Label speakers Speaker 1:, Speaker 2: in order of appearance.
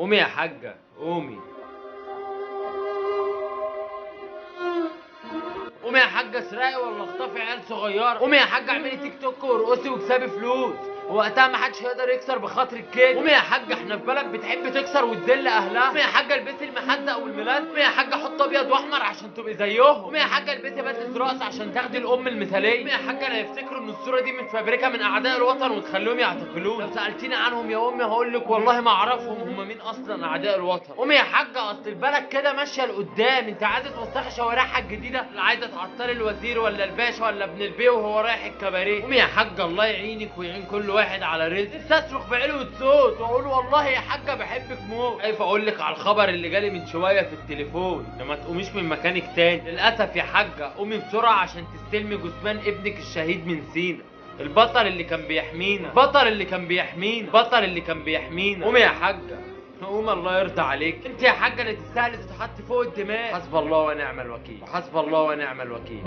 Speaker 1: قومي يا حاجة قومي. قومي يا حاجة اسرقي ولا اخطفي عيال صغيرة. قومي يا حاجة اعملي تيك توك وارقصي واكسبي فلوس، وقتها ما حدش هيقدر يكسر بخاطرك كده. قومي يا حاجة احنا في بلد بتحب تكسر وتذل اهلها. قومي يا حاجة البسي المحزق والملازم. قومي يا حاجة حط ابيض واحمر عشان تبقي زيهم. قومي يا حاجة البسي بدلة رقص عشان تاخدي الام المثالية. قومي يا حاجة لا يفتكروا ان الصورة دي متفبركة من اعداء الوطن وتخليهم يعتقلون. لو سألتيني عنهم يا امي هقول لك والله ما اعرفهم هم مين اصلا اعداء الوطن. قومي يا حاجة اصل البلد كده ماشية لقدام، انت عايزة توسخي شوارعها الجديدة ولا عايزة تعطلي الوزير ولا الباشا ولا ابن البيه وهو رايح الكباريه؟ قومي يا حاجة الله يعينك ويعين كل واحد على رزق. لسه اصرخ بعلو الصوت واقول والله يا حاجة بحبك موت. خايف اقول لك على الخبر اللي جالي من شوية في التليفون، لما تقوميش من مكانك تاني. للاسف يا حاجة قومي بسرعة عشان تستلمي جثمان ابنك الشهيد من سينا، البطل اللي كان بيحمينا، البطل اللي كان بيحمينا، البطل اللي كان بيحمينا. قومي يا حاجة قوم الله يرضى عليك. انت يا حاجة اللي تستاهلي تتحط فوق الدماغ. حسب الله ونعم الوكيل، حسب الله ونعم الوكيل.